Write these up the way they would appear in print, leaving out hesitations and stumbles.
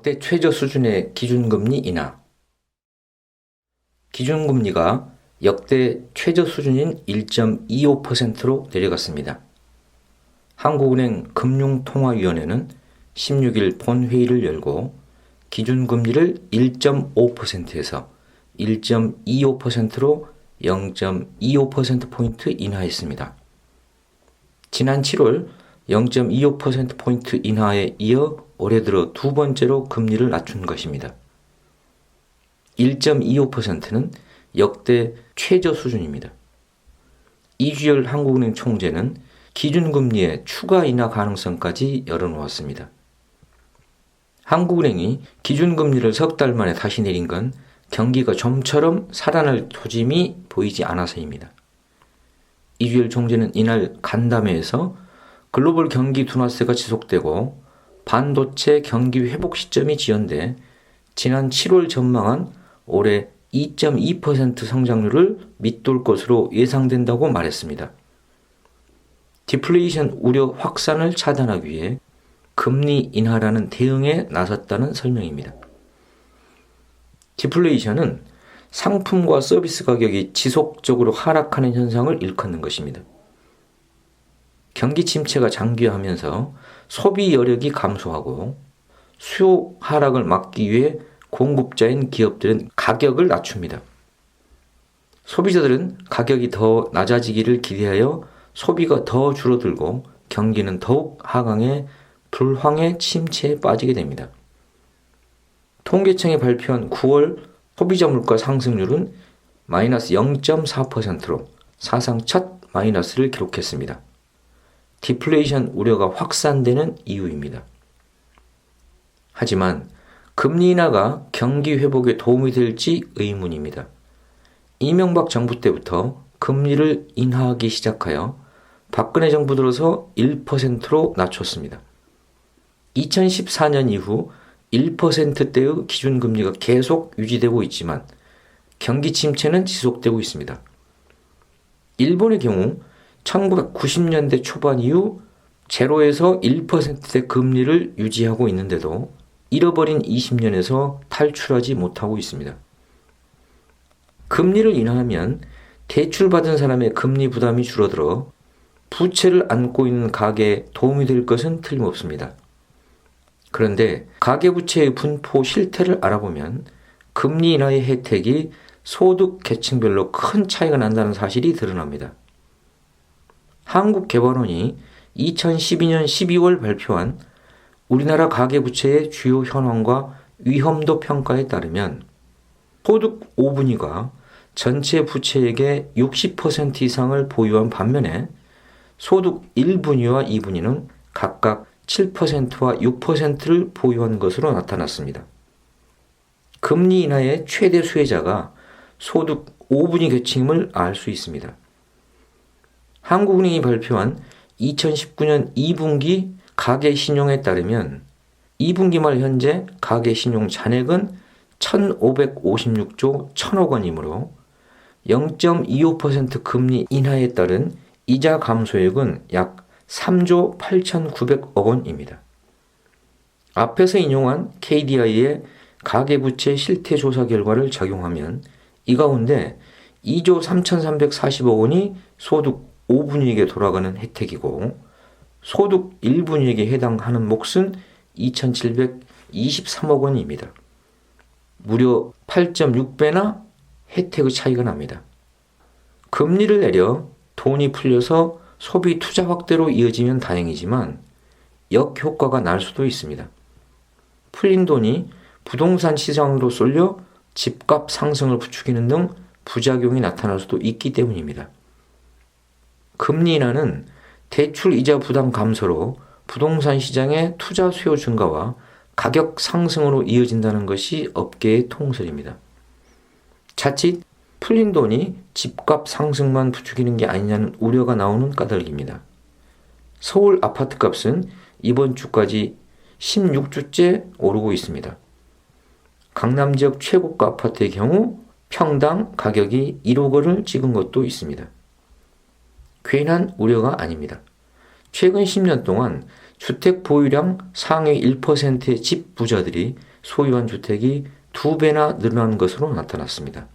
역대 최저 수준의 기준금리 인하. 기준금리가 역대 최저 수준인 1.25%로 내려갔습니다. 한국은행 금융통화위원회는 16일 본회의를 열고 기준금리를 1.5%에서 1.25%로 0.25%포인트 인하했습니다. 지난 7월 0.25%포인트 인하에 이어 올해 들어 두 번째로 금리를 낮춘 것입니다. 1.25%는 역대 최저 수준입니다. 이주열 한국은행 총재는 기준금리의 추가 인하 가능성까지 열어놓았습니다. 한국은행이 기준금리를 석 달 만에 다시 내린 건 경기가 좀처럼 살아날 조짐이 보이지 않아서입니다. 이주열 총재는 이날 간담회에서 글로벌 경기 둔화세가 지속되고 반도체 경기 회복 시점이 지연돼 지난 7월 전망한 올해 2.2% 성장률을 밑돌 것으로 예상된다고 말했습니다. 디플레이션 우려 확산을 차단하기 위해 금리 인하라는 대응에 나섰다는 설명입니다. 디플레이션은 상품과 서비스 가격이 지속적으로 하락하는 현상을 일컫는 것입니다. 경기 침체가 장기화하면서 소비 여력이 감소하고 수요 하락을 막기 위해 공급자인 기업들은 가격을 낮춥니다. 소비자들은 가격이 더 낮아지기를 기대하여 소비가 더 줄어들고 경기는 더욱 하강해 불황의 침체에 빠지게 됩니다. 통계청이 발표한 9월 소비자 물가 상승률은 마이너스 0.4%로 사상 첫 마이너스를 기록했습니다. 디플레이션 우려가 확산되는 이유입니다. 하지만 금리 인하가 경기 회복에 도움이 될지 의문입니다. 이명박 정부 때부터 금리를 인하하기 시작하여 박근혜 정부 들어서 1%로 낮췄습니다. 2014년 이후 1%대의 기준금리가 계속 유지되고 있지만 경기 침체는 지속되고 있습니다. 일본의 경우 1990년대 초반 이후 제로에서 1%대 금리를 유지하고 있는데도 잃어버린 20년에서 탈출하지 못하고 있습니다. 금리를 인하하면 대출받은 사람의 금리 부담이 줄어들어 부채를 안고 있는 가계에 도움이 될 것은 틀림없습니다. 그런데 가계부채의 분포 실태를 알아보면 금리 인하의 혜택이 소득 계층별로 큰 차이가 난다는 사실이 드러납니다. 한국개발원이 2012년 12월 발표한 우리나라 가계부채의 주요 현황과 위험도 평가에 따르면 소득 5분위가 전체 부채액의 60% 이상을 보유한 반면에 소득 1분위와 2분위는 각각 7%와 6%를 보유한 것으로 나타났습니다. 금리 인하의 최대 수혜자가 소득 5분위 계층임을 알 수 있습니다. 한국은행이 발표한 2019년 2분기 가계신용에 따르면 2분기 말 현재 가계신용 잔액은 1,556조 1,000억 원이므로 0.25% 금리 인하에 따른 이자 감소액은 약 3조 8,900억 원입니다. 앞에서 인용한 KDI의 가계부채 실태조사 결과를 적용하면 이 가운데 2조 3,340억 원이 소득 5분위에게 돌아가는 혜택이고 소득 1분위에게 해당하는 몫은 2,723억 원입니다. 무려 8.6배나 혜택의 차이가 납니다. 금리를 내려 돈이 풀려서 소비 투자 확대로 이어지면 다행이지만 역효과가 날 수도 있습니다. 풀린 돈이 부동산 시장으로 쏠려 집값 상승을 부추기는 등 부작용이 나타날 수도 있기 때문입니다. 금리 인하는 대출 이자 부담 감소로 부동산 시장의 투자 수요 증가와 가격 상승으로 이어진다는 것이 업계의 통설입니다. 자칫 풀린 돈이 집값 상승만 부추기는 게 아니냐는 우려가 나오는 까닭입니다. 서울 아파트값은 이번 주까지 16주째 오르고 있습니다. 강남 지역 최고가 아파트의 경우 평당 가격이 1억 원을 찍은 것도 있습니다. 괜한 우려가 아닙니다. 최근 10년 동안 주택 보유량 상위 1%의 집 부자들이 소유한 주택이 2배나 늘어난 것으로 나타났습니다.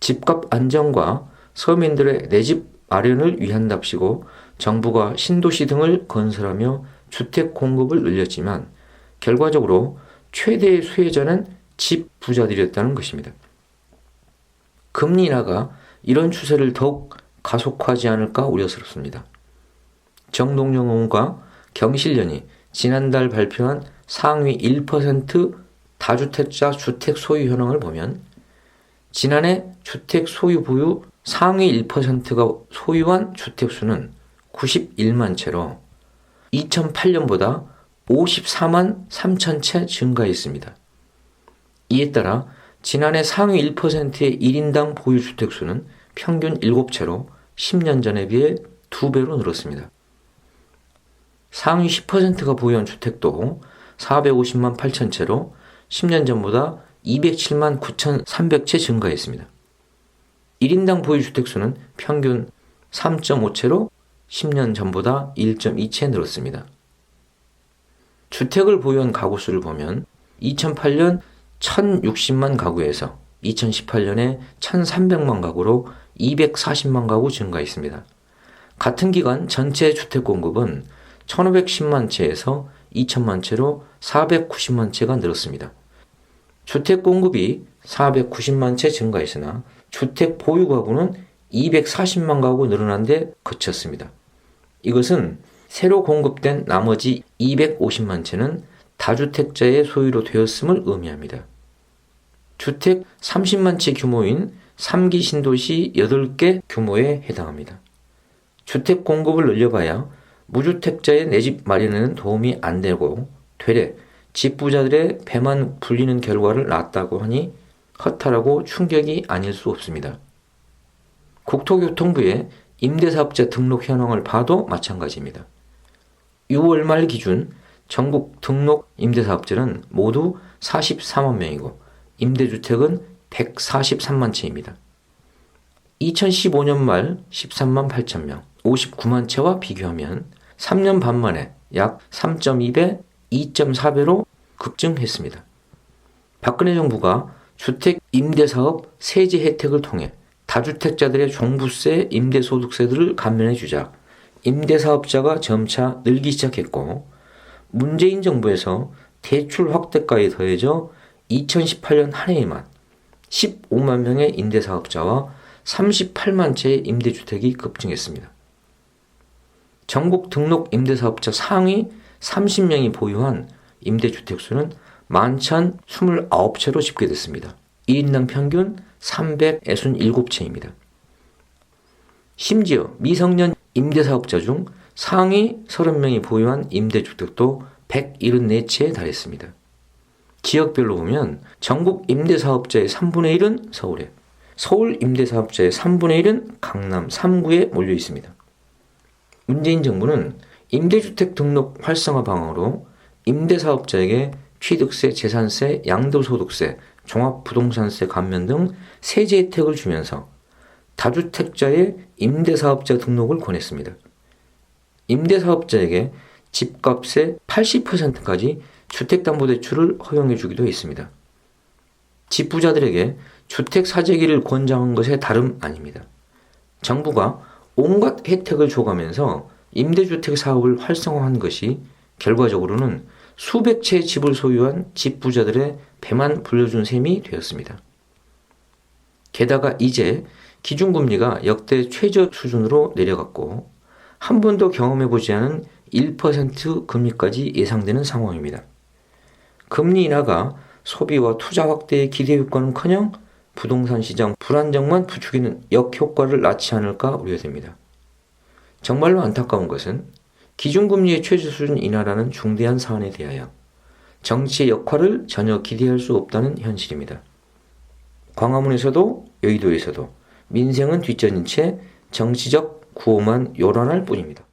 집값 안정과 서민들의 내 집 마련을 위한답시고 정부가 신도시 등을 건설하며 주택 공급을 늘렸지만 결과적으로 최대의 수혜자는 집 부자들이었다는 것입니다. 금리 인하가 이런 추세를 더욱 가속화하지 않을까 우려스럽습니다. 정동영 의원과 경실련이 지난달 발표한 상위 1% 다주택자 주택 소유 현황을 보면 지난해 주택 소유 보유 상위 1%가 소유한 주택수는 91만 채로 2008년보다 54만 3천 채 증가했습니다. 이에 따라 지난해 상위 1%의 1인당 보유 주택수는 평균 7채로 10년 전에 비해 2배로 늘었습니다. 상위 10%가 보유한 주택도 450만 8천 채로 10년 전보다 207만 9,300채 증가했습니다. 1인당 보유 주택수는 평균 3.5채로 10년 전보다 1.2채 늘었습니다. 주택을 보유한 가구 수를 보면 2008년 1,060만 가구에서 2018년에 1,300만 가구로 240만 가구 증가했습니다. 같은 기간 전체 주택 공급은 1,510만 채에서 2,000만 채로 490만 채가 늘었습니다. 주택 공급이 490만 채 증가했으나 주택 보유 가구는 240만 가구 늘어난 데 그쳤습니다. 이것은 새로 공급된 나머지 250만 채는 다주택자의 소유로 되었음을 의미합니다. 주택 30만 채 규모인 3기 신도시 8개 규모에 해당합니다. 주택 공급을 늘려봐야 무주택자의 내 집 마련에는 도움이 안 되고 되레 집부자들의 배만 불리는 결과를 낳았다고 하니 허탈하고 충격이 아닐 수 없습니다. 국토교통부의 임대사업자 등록 현황을 봐도 마찬가지입니다. 6월 말 기준 전국 등록 임대사업자는 모두 44만 명이고 임대주택은 143만 채입니다. 2015년 말 13만 8천 명, 59만 채와 비교하면 3년 반 만에 약 3.2배, 2.4배로 급증했습니다. 박근혜 정부가 주택 임대사업 세제 혜택을 통해 다주택자들의 종부세, 임대소득세들을 감면해 주자 임대사업자가 점차 늘기 시작했고 문재인 정부에서 대출 확대까지 더해져 2018년 한 해에만 15만 명의 임대사업자와 38만 채의 임대주택이 급증했습니다. 전국 등록 임대사업자 상위 30명이 보유한 임대주택 수는 11,029채로 집계됐습니다. 1인당 평균 367채입니다. 심지어 미성년 임대사업자 중 상위 30명이 보유한 임대주택도 174채에 달했습니다. 지역별로 보면 전국 임대사업자의 3분의 1은 서울에, 서울 임대사업자의 3분의 1은 강남 3구에 몰려 있습니다. 문재인 정부는 임대주택 등록 활성화 방안으로 임대사업자에게 취득세, 재산세, 양도소득세, 종합부동산세 감면 등 세제 혜택을 주면서 다주택자의 임대사업자 등록을 권했습니다. 임대사업자에게 집값의 80%까지 주택담보대출을 허용해 주기도 했습니다. 집부자들에게 주택 사재기를 권장한 것에 다름 아닙니다. 정부가 온갖 혜택을 줘가면서 임대주택 사업을 활성화한 것이 결과적으로는 수백 채의 집을 소유한 집부자들의 배만 불려준 셈이 되었습니다. 게다가 이제 기준금리가 역대 최저 수준으로 내려갔고 한 번도 경험해보지 않은 1% 금리까지 예상되는 상황입니다. 금리 인하가 소비와 투자 확대의 기대 효과는커녕 부동산 시장 불안정만 부추기는 역효과를 낳지 않을까 우려됩니다. 정말로 안타까운 것은 기준금리의 최저 수준 인하라는 중대한 사안에 대하여 정치의 역할을 전혀 기대할 수 없다는 현실입니다. 광화문에서도 여의도에서도 민생은 뒷전인 채 정치적 구호만 요란할 뿐입니다.